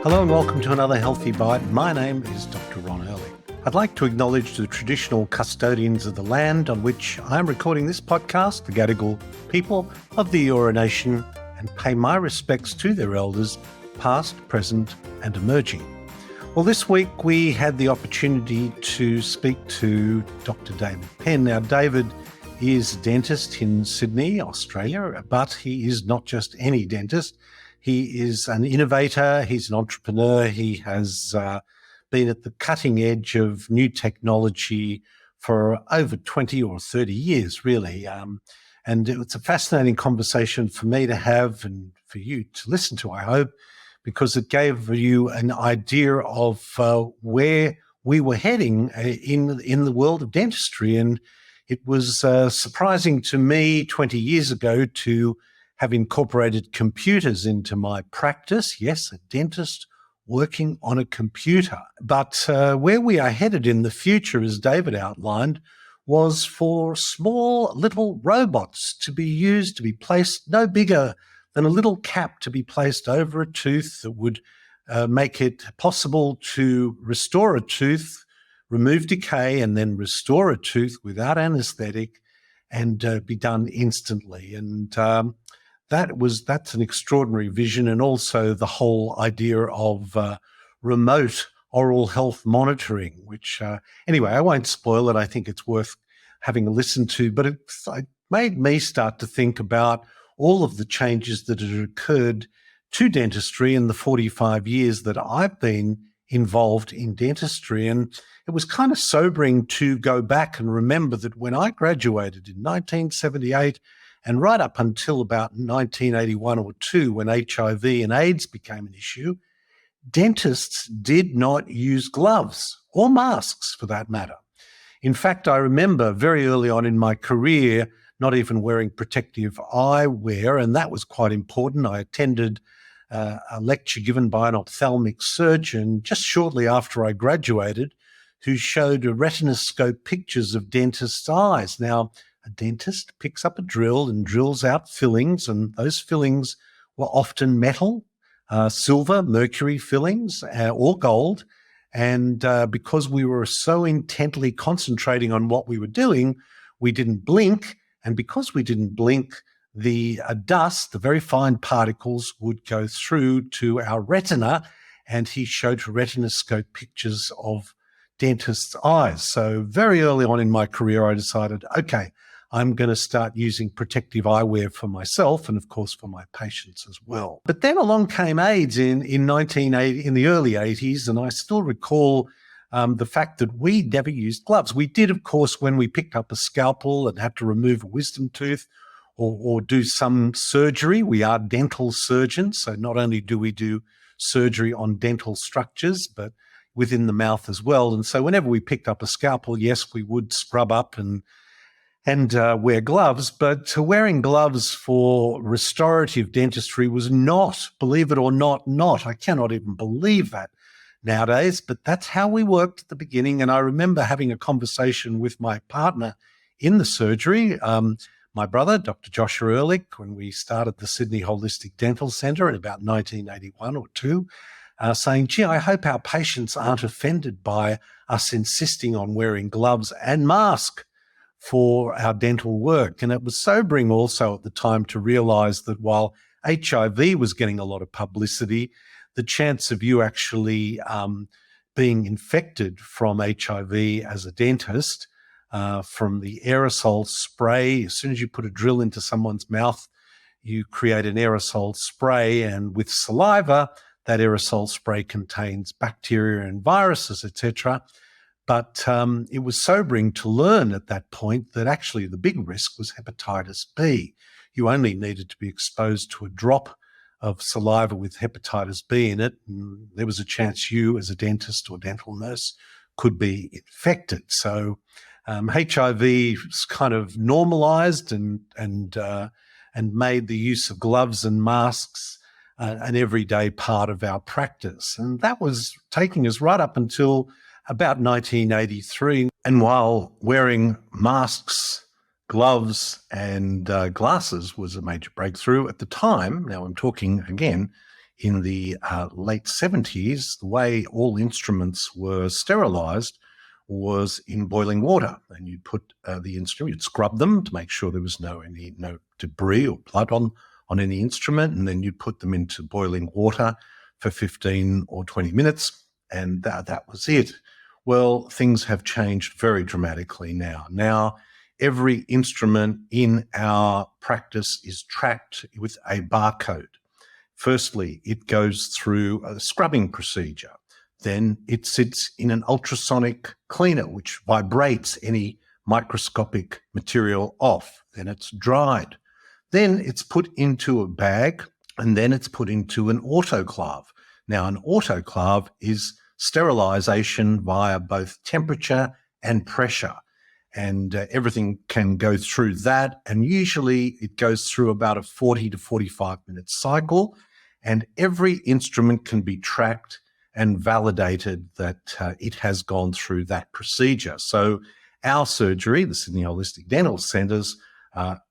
Hello and welcome to another Healthy Bite. My name is Dr Ron Ehrlich. I'd like to acknowledge the traditional custodians of the land on which I'm recording this podcast, the Gadigal people of the Eora Nation, and pay my respects to their elders, past, present and emerging. Well, this week we had the opportunity to speak to Dr David Penn. Now, David is a dentist in Sydney, Australia, but he is not just any dentist. He is an innovator, he's an entrepreneur, he has been at the cutting edge of new technology for over 20 or 30 years, really. And it's a fascinating conversation for me to have and for you to listen to, I hope, because it gave you an idea of where we were heading in the world of dentistry. And it was surprising to me 20 years ago to have incorporated computers into my practice. Yes, a dentist working on a computer. But where we are headed in the future, as David outlined, was for small little robots to be used, to be placed no bigger than a little cap to be placed over a tooth that would make it possible to restore a tooth, remove decay, and then restore a tooth without anesthetic and be done instantly. And that's an extraordinary vision, and also the whole idea of remote oral health monitoring, which anyway, I won't spoil it. I think it's worth having a listen to, but it made me start to think about all of the changes that had occurred to dentistry in the 45 years that I've been involved in dentistry. And it was kind of sobering to go back and remember that when I graduated in 1978, and right up until about 1981 or 2, when HIV and AIDS became an issue, dentists did not use gloves or masks for that matter. In fact, I remember very early on in my career not even wearing protective eyewear, and that was quite important. I attended a lecture given by an ophthalmic surgeon just shortly after I graduated who showed retinoscope pictures of dentists' eyes. Now, a dentist picks up a drill and drills out fillings, and those fillings were often metal, silver, mercury fillings, or gold. And because we were so intently concentrating on what we were doing, we didn't blink. And because we didn't blink, the dust, the very fine particles, would go through to our retina, and he showed retinoscope pictures of dentists' eyes. So very early on in my career, I decided, okay, I'm going to start using protective eyewear for myself and, of course, for my patients as well. But then along came AIDS in the early 80s, and I still recall the fact that we never used gloves. We did, of course, when we picked up a scalpel and had to remove a wisdom tooth or do some surgery. We are dental surgeons, so not only do we do surgery on dental structures, but within the mouth as well. And so whenever we picked up a scalpel, yes, we would scrub up and wear gloves, but wearing gloves for restorative dentistry was not, believe it or not. I cannot even believe that nowadays, but that's how we worked at the beginning. And I remember having a conversation with my partner in the surgery, my brother, Dr Joshua Ehrlich, when we started the Sydney Holistic Dental Centre in about 1981 or 2, saying, gee, I hope our patients aren't offended by us insisting on wearing gloves and mask for our dental work. And it was sobering also at the time to realize that while HIV was getting a lot of publicity, the chance of you actually being infected from HIV as a dentist from the aerosol spray, as soon as you put a drill into someone's mouth, you create an aerosol spray, and with saliva, that aerosol spray contains bacteria and viruses, etc. But it was sobering to learn at that point that actually the big risk was hepatitis B. You only needed to be exposed to a drop of saliva with hepatitis B in it, and there was a chance you, as a dentist or dental nurse, could be infected. So HIV was kind of normalized and made the use of gloves and masks an everyday part of our practice. And that was taking us right up until about 1983. And while wearing masks, gloves and glasses was a major breakthrough at the time, now I'm talking again in the late 70s, the way all instruments were sterilized was in boiling water. And you'd put the instrument, you'd scrub them to make sure there was no debris or blood on any instrument, and then you'd put them into boiling water for 15 or 20 minutes, and that was it. Well, things have changed very dramatically now. Now, every instrument in our practice is tracked with a barcode. Firstly, it goes through a scrubbing procedure. Then it sits in an ultrasonic cleaner, which vibrates any microscopic material off. Then it's dried. Then it's put into a bag, and then it's put into an autoclave. Now, an autoclave is sterilization via both temperature and pressure. And everything can go through that. And usually it goes through about a 40 to 45 minute cycle. And every instrument can be tracked and validated that it has gone through that procedure. So our surgery, the Sydney Holistic Dental Centres,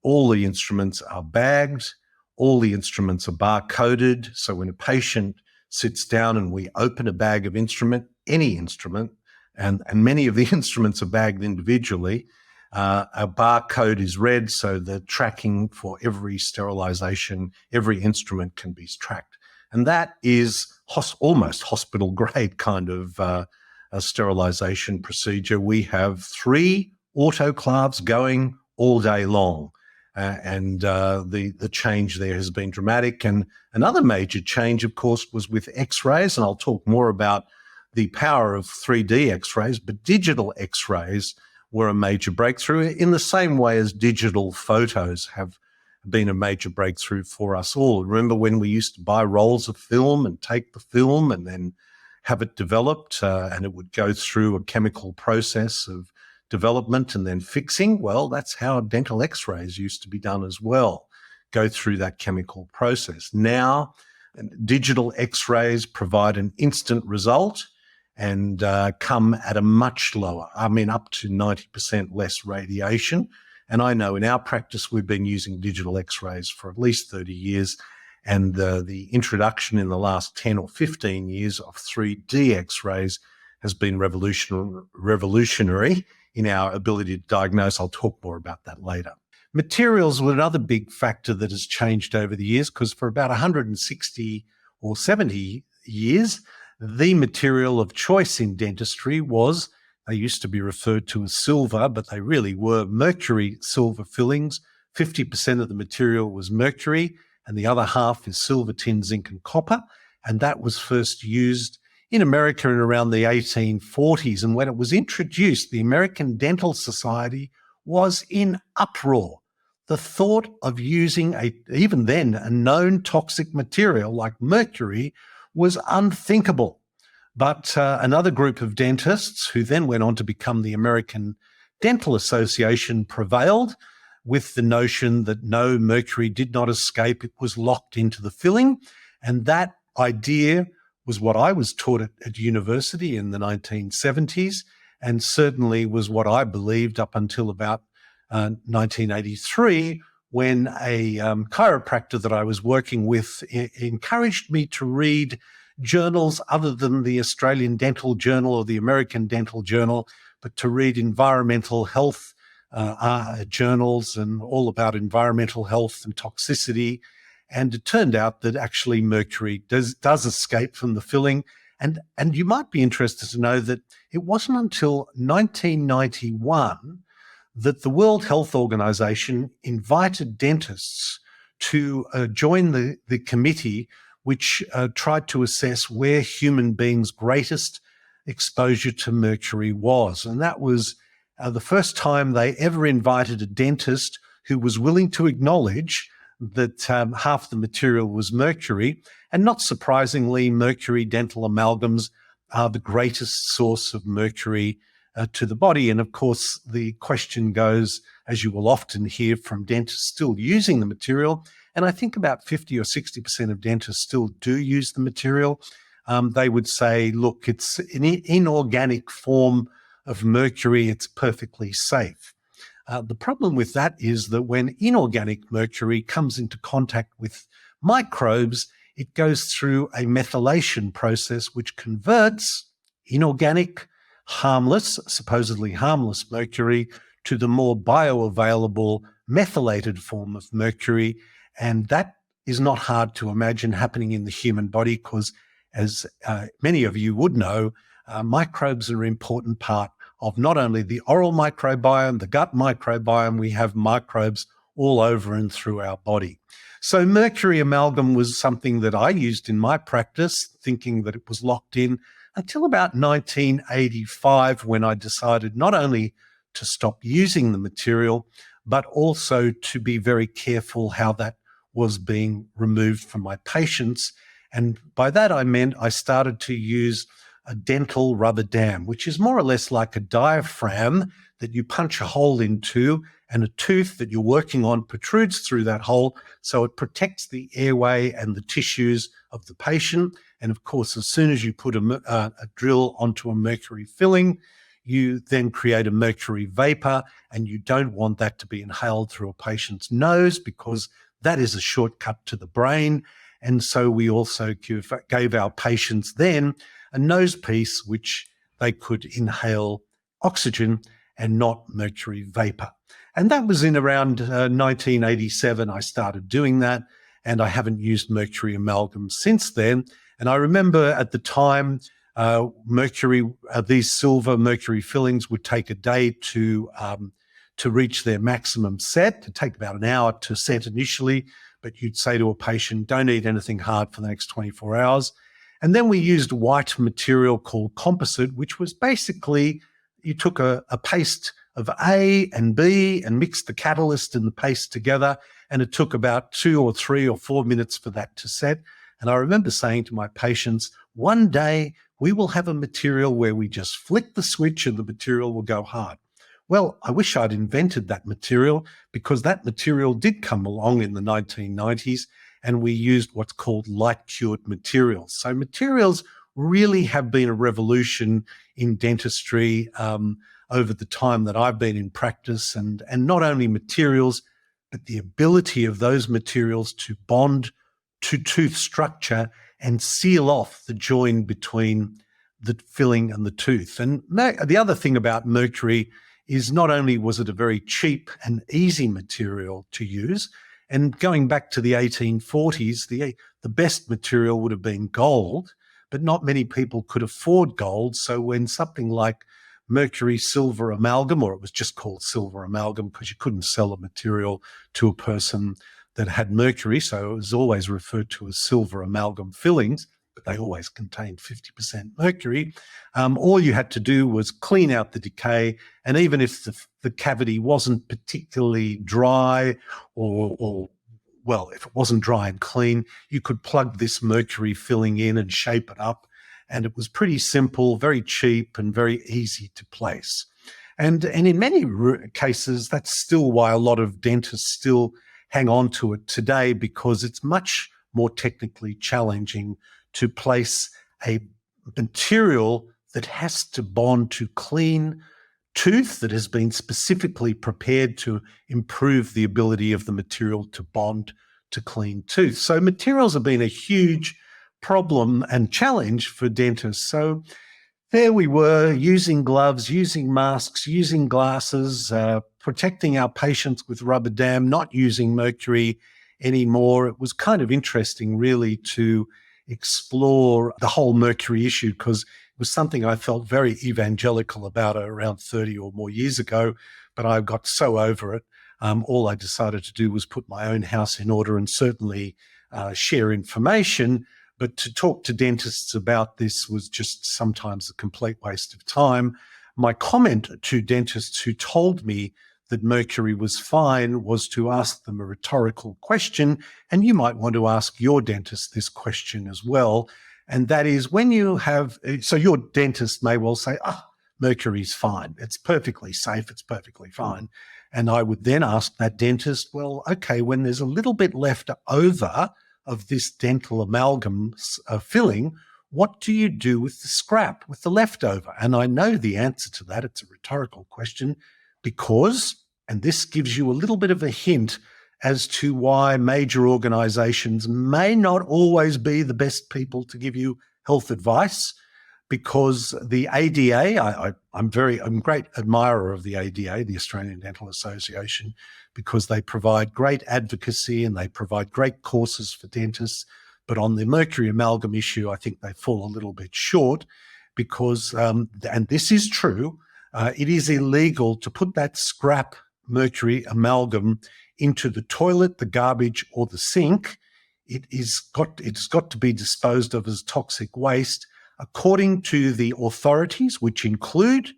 all the instruments are bagged, all the instruments are barcoded. So when a patient sits down and we open a bag of instrument, any instrument, and many of the instruments are bagged individually, a barcode is read, so the tracking for every sterilization, every instrument can be tracked. And that is almost hospital grade kind of a sterilization procedure. We have 3 autoclaves going all day long. And the change there has been dramatic. And another major change, of course, was with X-rays, and I'll talk more about the power of 3D X-rays, but digital X-rays were a major breakthrough in the same way as digital photos have been a major breakthrough for us all. Remember when we used to buy rolls of film and take the film and then have it developed, and it would go through a chemical process of development and then fixing? Well, that's how dental X-rays used to be done as well, go through that chemical process. Now, digital X-rays provide an instant result and come at a much lower, up to 90% less radiation. And I know in our practice, we've been using digital X-rays for at least 30 years. And the introduction in the last 10 or 15 years of 3D X-rays has been revolutionary in our ability to diagnose. I'll talk more about that later. Materials were another big factor that has changed over the years, because for about 160 or 70 years, the material of choice in dentistry was, they used to be referred to as silver, but they really were mercury silver fillings. 50% of the material was mercury, and the other half is silver, tin, zinc, and copper. And that was first used in America in around the 1840s. And when it was introduced, the American Dental Society was in uproar. The thought of using even then, a known toxic material like mercury was unthinkable. But another group of dentists, who then went on to become the American Dental Association, prevailed with the notion that no, mercury did not escape. It was locked into the filling. And that idea was what I was taught at university in the 1970s, and certainly was what I believed up until about 1983, when a chiropractor that I was working with encouraged me to read journals other than the Australian Dental Journal or the American Dental Journal, but to read environmental health journals and all about environmental health and toxicity. And it turned out that actually mercury does escape from the filling. And you might be interested to know that it wasn't until 1991 that the World Health Organization invited dentists to join the committee which tried to assess where human beings' greatest exposure to mercury was. And that was the first time they ever invited a dentist who was willing to acknowledge that half the material was mercury. And not surprisingly, mercury dental amalgams are the greatest source of mercury to the body. And of course, the question goes, as you will often hear from dentists still using the material, and I think about 50 or 60% of dentists still do use the material, they would say, look, it's an inorganic form of mercury, it's perfectly safe. The problem with that is that when inorganic mercury comes into contact with microbes, it goes through a methylation process which converts inorganic, harmless, supposedly harmless mercury to the more bioavailable methylated form of mercury. And that is not hard to imagine happening in the human body because, as many of you would know, microbes are an important part of not only the oral microbiome, the gut microbiome. We have microbes all over and through our body. So mercury amalgam was something that I used in my practice, thinking that it was locked in, until about 1985, when I decided not only to stop using the material, but also to be very careful how that was being removed from my patients. And by that I meant I started to use a dental rubber dam, which is more or less like a diaphragm that you punch a hole into, and a tooth that you're working on protrudes through that hole, so it protects the airway and the tissues of the patient. And of course, as soon as you put a drill onto a mercury filling, you then create a mercury vapor, and you don't want that to be inhaled through a patient's nose because that is a shortcut to the brain. And so we also gave our patients then a nose piece which they could inhale oxygen and not mercury vapor. And that was in around 1987 I started doing that, and I haven't used mercury amalgam since then. And I remember at the time, these silver mercury fillings would take a day to reach their maximum set. It'd take about an hour to set initially, but you'd say to a patient, don't eat anything hard for the next 24 hours. And then we used white material called composite, which was basically you took a paste of A and B and mixed the catalyst and the paste together, and it took about 2 or 3 or 4 minutes for that to set. And I remember saying to my patients, one day we will have a material where we just flick the switch and the material will go hard. Well, I wish I'd invented that material, because that material did come along in the 1990s, and we used what's called light-cured materials. So materials really have been a revolution in dentistry over the time that I've been in practice, and not only materials, but the ability of those materials to bond to tooth structure and seal off the join between the filling and the tooth. And the other thing about mercury is not only was it a very cheap and easy material to use, and going back to the 1840s, the best material would have been gold, but not many people could afford gold. So when something like mercury silver amalgam, or it was just called silver amalgam because you couldn't sell a material to a person that had mercury, so it was always referred to as silver amalgam fillings, but they always contained 50% mercury. All you had to do was clean out the decay, and even if the cavity wasn't particularly dry or if it wasn't dry and clean, you could plug this mercury filling in and shape it up. And it was pretty simple, very cheap, and very easy to place. And in many cases, that's still why a lot of dentists still hang on to it today, because it's much more technically challenging to place a material that has to bond to clean tooth that has been specifically prepared to improve the ability of the material to bond to clean tooth. So materials have been a huge problem and challenge for dentists. So there we were, using gloves, using masks, using glasses, protecting our patients with rubber dam, not using mercury anymore. It was kind of interesting, really, to explore the whole mercury issue, because it was something I felt very evangelical about around 30 or more years ago, but I got so over it. All I decided to do was put my own house in order and certainly share information. But to talk to dentists about this was just sometimes a complete waste of time. My comment to dentists who told me that mercury was fine was to ask them a rhetorical question, and you might want to ask your dentist this question as well. And that is, when you have, so your dentist may well say, mercury's fine, it's perfectly safe, it's perfectly fine. And I would then ask that dentist, well, okay, when there's a little bit left over of this dental amalgam filling, what do you do with the scrap, with the leftover? And I know the answer to that. It's a rhetorical question because, and this gives you a little bit of a hint as to why major organizations may not always be the best people to give you health advice, because the ADA, I'm a great admirer of the ADA, the Australian Dental Association, because they provide great advocacy and they provide great courses for dentists. But on the mercury amalgam issue, I think they fall a little bit short because, and this is true, it is illegal to put that scrap mercury amalgam into the toilet, the garbage, or the sink. It's got to be disposed of as toxic waste according to the authorities, which include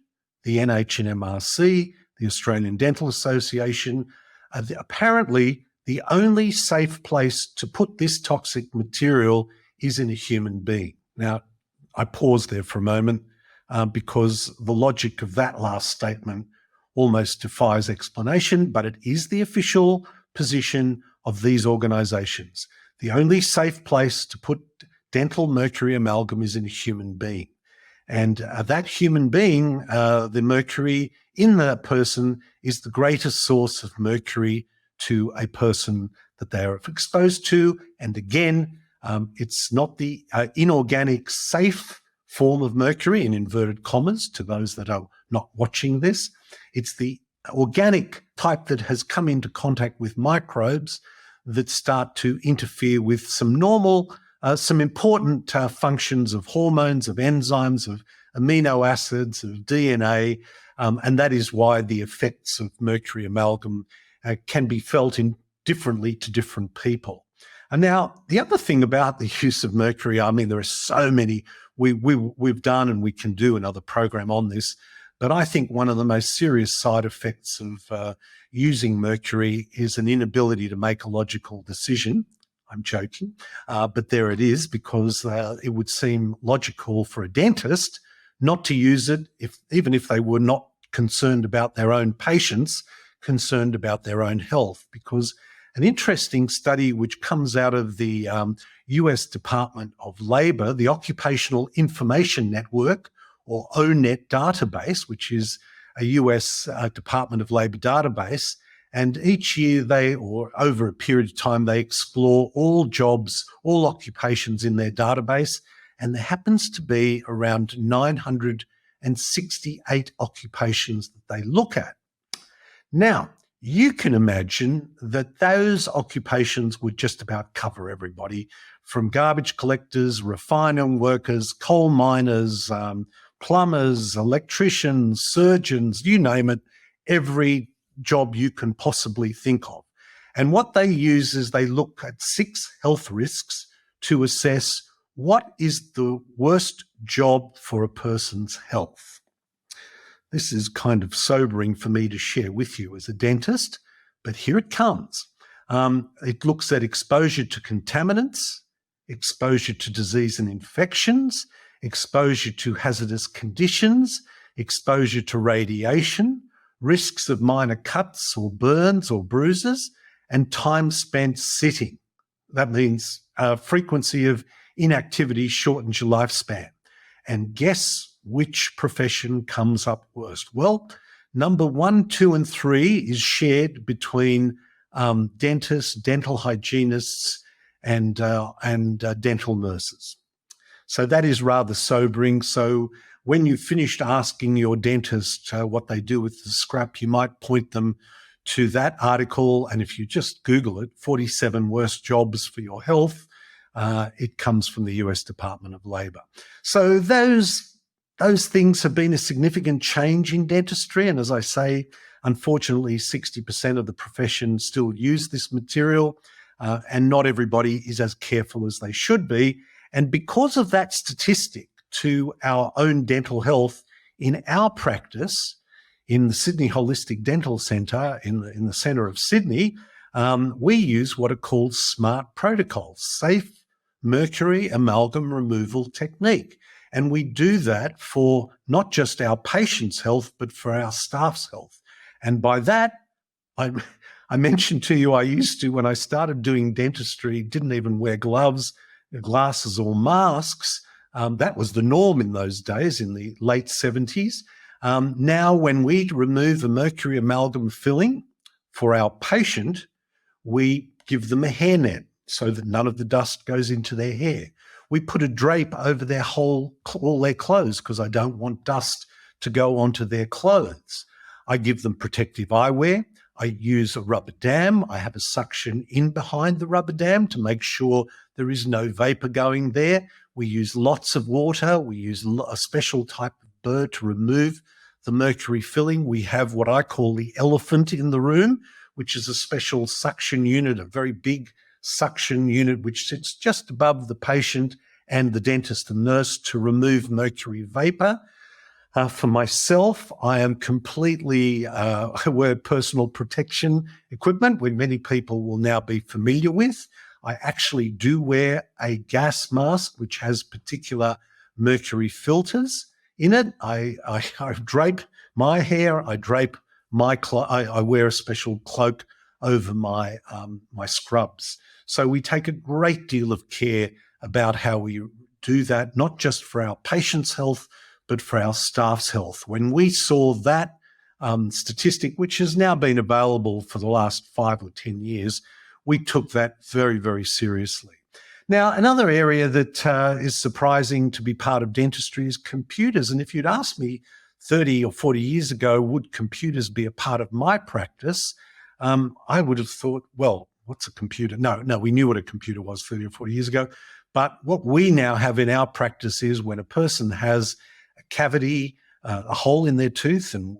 the NHMRC, the Australian Dental Association. Apparently, the only safe place to put this toxic material is in a human being. Now, I pause there for a moment because the logic of that last statement almost defies explanation, but it is the official position of these organisations. The only safe place to put dental mercury amalgam is in a human being. And that human being, the mercury in that person is the greatest source of mercury to a person that they are exposed to. And again, it's not the inorganic safe form of mercury, in inverted commas, to those that are not watching this. It's the organic type that has come into contact with microbes that start to interfere with some normal, some important functions of hormones, of enzymes, of amino acids, of DNA, and that is why the effects of mercury amalgam can be felt differently to different people. And now, the other thing about the use of mercury, I mean, there are so many we've done and we can do another program on this, but I think one of the most serious side effects of using mercury is an inability to make a logical decision. I'm joking, but there it is, because it would seem logical for a dentist not to use it, even if they were not concerned about their own patients, concerned about their own health. Because an interesting study which comes out of the US Department of Labor, the Occupational Information Network, or ONET database, which is a US Department of Labor database, and each year or over a period of time, they explore all jobs, all occupations in their database, and there happens to be around 968 occupations that they look at. Now, you can imagine that those occupations would just about cover everybody, from garbage collectors, refining workers, coal miners, plumbers, electricians, surgeons, you name it, every job you can possibly think of. And what they use is they look at 6 health risks to assess what is the worst job for a person's health. This is kind of sobering for me to share with you as a dentist, but here it comes. It looks at exposure to contaminants, exposure to disease and infections, exposure to hazardous conditions, exposure to radiation, risks of minor cuts or burns or bruises, and time spent sitting. That means frequency of inactivity shortens your lifespan. And guess which profession comes up worst? Well, number 1, 2, and 3 is shared between dentists, dental hygienists, and dental nurses. So that is rather sobering. So when you've finished asking your dentist what they do with the scrap, you might point them to that article. And if you just Google it, 47 worst jobs for your health, it comes from the US Department of Labor. So those things have been a significant change in dentistry. And as I say, unfortunately, 60% of the profession still use this material, and not everybody is as careful as they should be. And because of that statistic to our own dental health, in our practice, in the Sydney Holistic Dental Centre, in the centre of Sydney, we use what are called SMART protocols, safe mercury amalgam removal technique. And we do that for not just our patients' health, but for our staff's health. And by that, I mentioned to you, I used to, when I started doing dentistry, didn't even wear gloves, glasses or masks. That was the norm in those days, in the late 70s. Now, when we remove a mercury amalgam filling for our patient, we give them a hairnet so that none of the dust goes into their hair. We put a drape over all their clothes because I don't want dust to go onto their clothes. I give them protective eyewear. I use a rubber dam. I have a suction in behind the rubber dam to make sure there is no vapor going there. We use lots of water. We use a special type of burr to remove the mercury filling. We have what I call the elephant in the room, which is a special suction unit, a very big suction unit, which sits just above the patient and the dentist and nurse to remove mercury vapor. For myself, I am completely I wear personal protection equipment, which many people will now be familiar with. I actually do wear a gas mask, which has particular mercury filters in it. I drape my hair. I drape I wear a special cloak over my scrubs. So we take a great deal of care about how we do that, not just for our patients' health, but for our staff's health. When we saw that statistic, which has now been available for the last 5 or 10 years, we took that very, very seriously. Now, another area that is surprising to be part of dentistry is computers. And if you'd asked me 30 or 40 years ago, would computers be a part of my practice? I would have thought, well, what's a computer? No, we knew what a computer was 30 or 40 years ago. But what we now have in our practice is when a person has a cavity, a hole in their tooth, and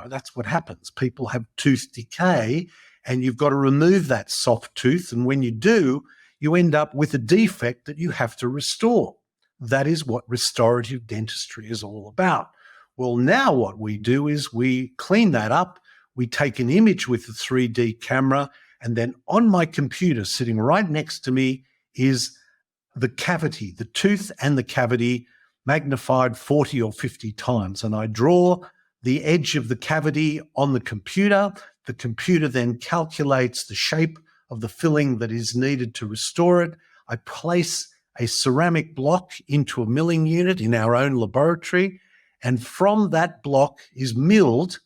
that's what happens. People have tooth decay, and you've got to remove that soft tooth. And when you do, you end up with a defect that you have to restore. That is what restorative dentistry is all about. Well, now what we do is we clean that up. We take an image with the 3D camera, and then on my computer, sitting right next to me, is the cavity, the tooth and the cavity magnified 40 or 50 times. And I draw the edge of the cavity on the computer. The computer then calculates the shape of the filling that is needed to restore it. I place a ceramic block into a milling unit in our own laboratory, and from that block is milled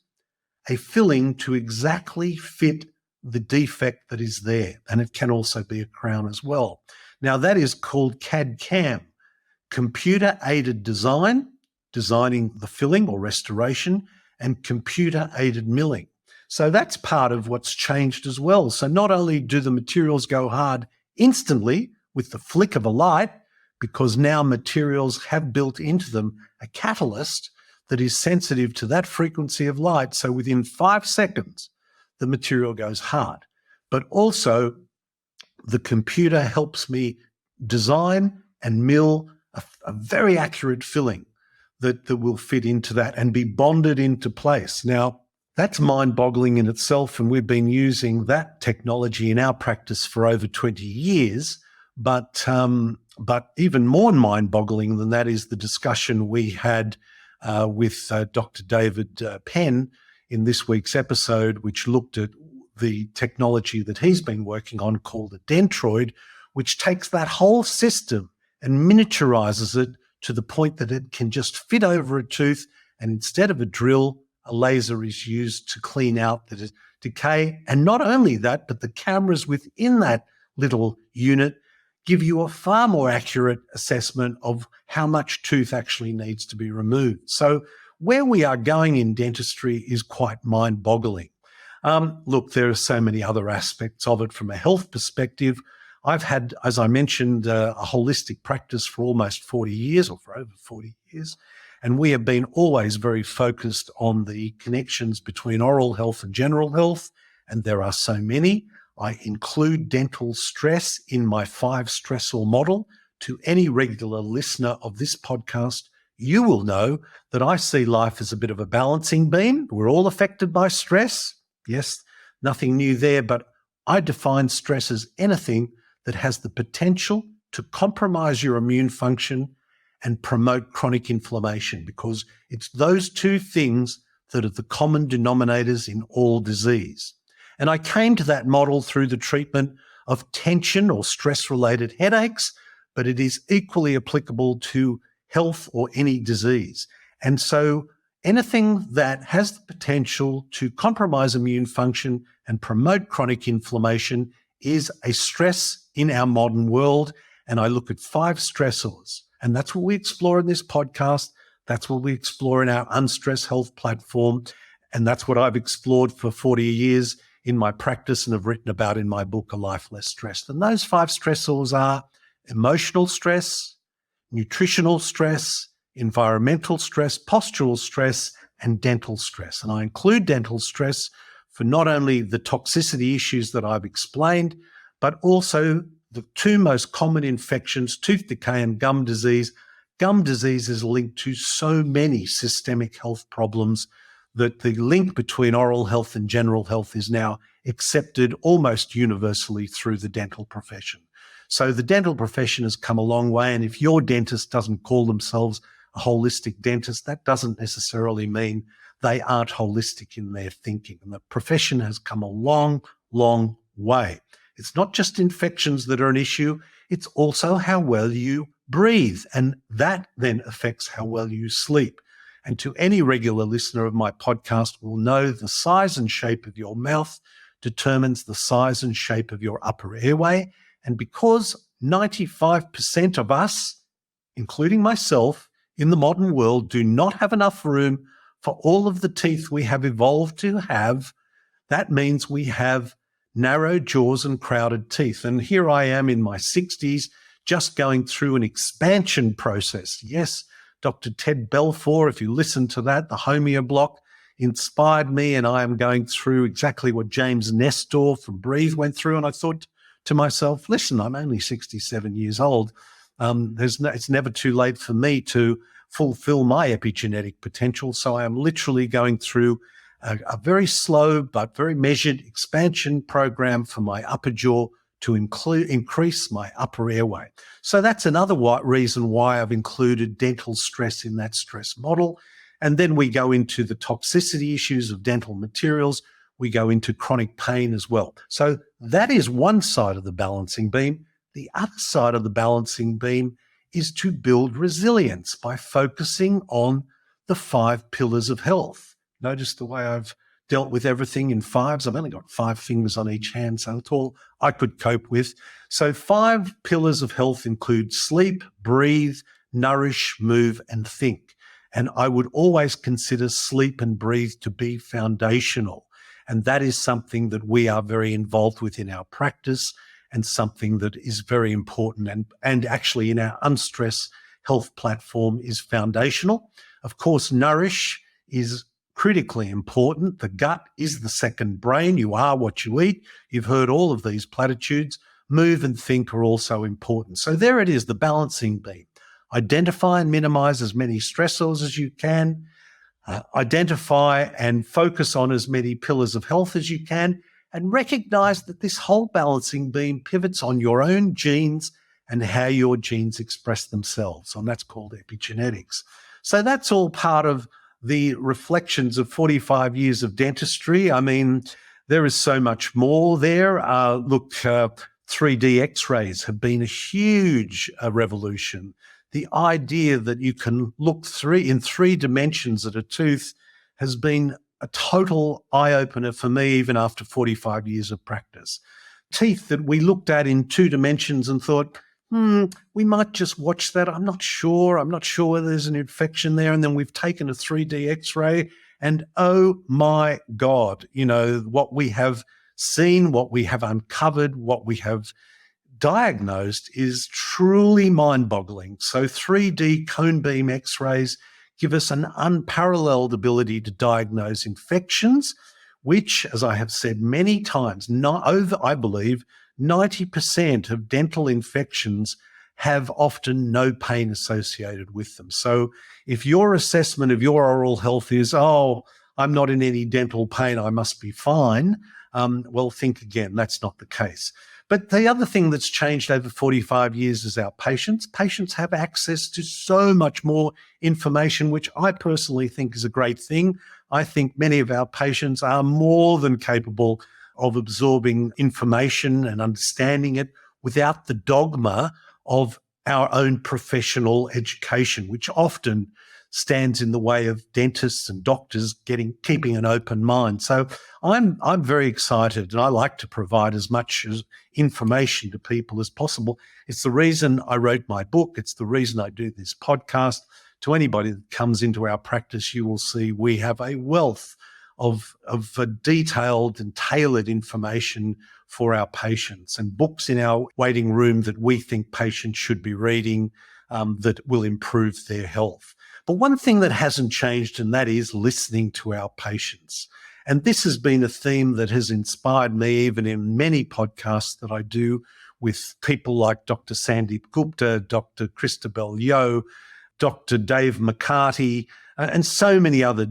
a filling to exactly fit the defect that is there. And it can also be a crown as well. Now, that is called CAD-CAM, computer-aided design, designing the filling or restoration, and computer-aided milling. So that's part of what's changed as well. So not only do the materials go hard instantly with the flick of a light, because now materials have built into them a catalyst that is sensitive to that frequency of light. So within 5 seconds, the material goes hard. But also, the computer helps me design and mill a very accurate filling that will fit into that and be bonded into place. Now, that's mind-boggling in itself, and we've been using that technology in our practice for over 20 years. But even more mind-boggling than that is the discussion we had with Dr. David Penn in this week's episode, which looked at the technology that he's been working on called a Dentroid, which takes that whole system and miniaturizes it to the point that it can just fit over a tooth, and instead of a drill, a laser is used to clean out the decay. And not only that, but the cameras within that little unit give you a far more accurate assessment of how much tooth actually needs to be removed. So where we are going in dentistry is quite mind-boggling. Look, there are so many other aspects of it from a health perspective. I've had, as I mentioned, a holistic practice for almost 40 years or for over 40 years. And we have been always very focused on the connections between oral health and general health. And there are so many. I include dental stress in my 5 stressor model. To any regular listener of this podcast, you will know that I see life as a bit of a balancing beam. We're all affected by stress. Yes, nothing new there, but I define stress as anything that has the potential to compromise your immune function and promote chronic inflammation, because it's those two things that are the common denominators in all disease. And I came to that model through the treatment of tension or stress-related headaches, but it is equally applicable to health or any disease. And so anything that has the potential to compromise immune function and promote chronic inflammation is a stress in our modern world, and I look at 5 stressors. And that's what we explore in this podcast. That's what we explore in our Unstress Health platform. And that's what I've explored for 40 years in my practice and have written about in my book, A Life Less Stressed. And those 5 stressors are emotional stress, nutritional stress, environmental stress, postural stress, and dental stress. And I include dental stress for not only the toxicity issues that I've explained, but also the 2 most common infections, tooth decay and gum disease. Gum disease is linked to so many systemic health problems that the link between oral health and general health is now accepted almost universally through the dental profession. So the dental profession has come a long way, and if your dentist doesn't call themselves a holistic dentist, that doesn't necessarily mean they aren't holistic in their thinking. And the profession has come a long, long way. It's not just infections that are an issue, it's also how well you breathe, and that then affects how well you sleep. And to any regular listener of my podcast will know the size and shape of your mouth determines the size and shape of your upper airway. And because 95% of us, including myself, in the modern world do not have enough room for all of the teeth we have evolved to have, that means we have narrow jaws and crowded teeth. And here I am in my 60s, just going through an expansion process. Yes, Dr. Ted Belfour, if you listen to that, the Homeo block inspired me, and I am going through exactly what James Nestor from Breathe went through. And I thought to myself, listen, I'm only 67 years old. It's never too late for me to fulfill my epigenetic potential. So I am literally going through a very slow but very measured expansion program for my upper jaw to increase my upper airway. So that's another reason why I've included dental stress in that stress model. And then we go into the toxicity issues of dental materials. We go into chronic pain as well. So that is one side of the balancing beam. The other side of the balancing beam is to build resilience by focusing on the 5 pillars of health. Notice the way I've dealt with everything in 5s. I've only got 5 fingers on each hand, so it's all I could cope with. So 5 pillars of health include sleep, breathe, nourish, move, and think. And I would always consider sleep and breathe to be foundational. And that is something that we are very involved with in our practice and something that is very important and actually in our Unstress Health platform is foundational. Of course, nourish is critically important. The gut is the second brain. You are what you eat. You've heard all of these platitudes. Move and think are also important. So there it is, the balancing beam. Identify and minimize as many stressors as you can. Identify and focus on as many pillars of health as you can, and recognize that this whole balancing beam pivots on your own genes and how your genes express themselves. And that's called epigenetics. So that's all part of the reflections of 45 years of dentistry. I mean, there is so much more there. 3D x-rays have been a huge revolution. The idea that you can look in 3 dimensions at a tooth has been a total eye-opener for me, even after 45 years of practice. Teeth that we looked at in 2 dimensions and thought, we might just watch that. I'm not sure whether there's an infection there. And then we've taken a 3D x-ray and oh my God, what we have seen, what we have uncovered, what we have diagnosed is truly mind-boggling. So 3D cone beam x-rays give us an unparalleled ability to diagnose infections, which, as I have said many times, I believe 90% of dental infections have often no pain associated with them. So if your assessment of your oral health is, I'm not in any dental pain, I must be fine, well, think again, that's not the case. But the other thing that's changed over 45 years is our patients. Patients have access to so much more information, which I personally think is a great thing. I think many of our patients are more than capable of absorbing information and understanding it without the dogma of our own professional education, which often stands in the way of dentists and doctors keeping an open mind. So I'm very excited, and I like to provide as much information to people as possible. It's the reason I wrote my book. It's the reason I do this podcast. To anybody that comes into our practice, you will see we have a wealth of detailed and tailored information for our patients, and books in our waiting room that we think patients should be reading that will improve their health. But one thing that hasn't changed, and that is listening to our patients. And this has been a theme that has inspired me even in many podcasts that I do with people like Dr. Sandeep Gupta, Dr. Christabel Yo, Dr. Dave McCarty, and so many other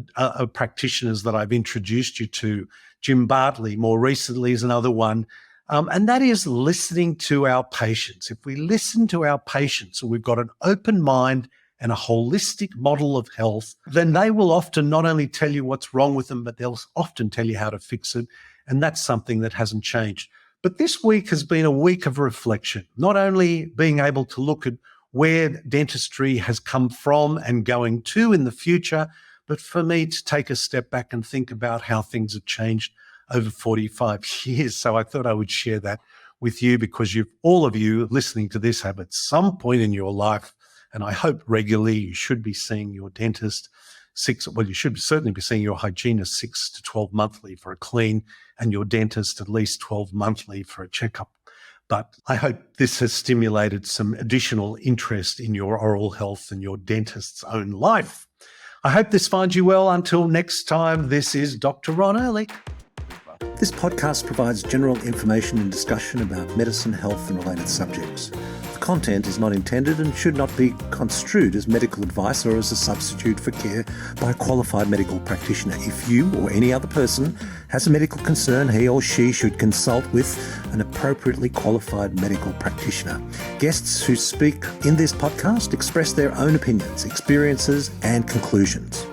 practitioners that I've introduced you to. Jim Bartley, more recently, is another one. And that is listening to our patients. If we listen to our patients, and we've got an open mind and a holistic model of health, then they will often not only tell you what's wrong with them, but they'll often tell you how to fix it. And that's something that hasn't changed. But this week has been a week of reflection, not only being able to look at where dentistry has come from and going to in the future, but for me to take a step back and think about how things have changed over 45 years. So I thought I would share that with you, because all of you listening to this have at some point in your life, and I hope regularly, you should be seeing your dentist you should certainly be seeing your hygienist 6 to 12 monthly for a clean, and your dentist at least 12 monthly for a checkup. But I hope this has stimulated some additional interest in your oral health and your dentist's own life. I hope this finds you well. Until next time, this is Dr. Ron Ehrlich. This podcast provides general information and discussion about medicine, health, and related subjects. The content is not intended and should not be construed as medical advice or as a substitute for care by a qualified medical practitioner. If you or any other person has a medical concern, he or she should consult with an appropriately qualified medical practitioner. Guests who speak in this podcast express their own opinions, experiences, and conclusions.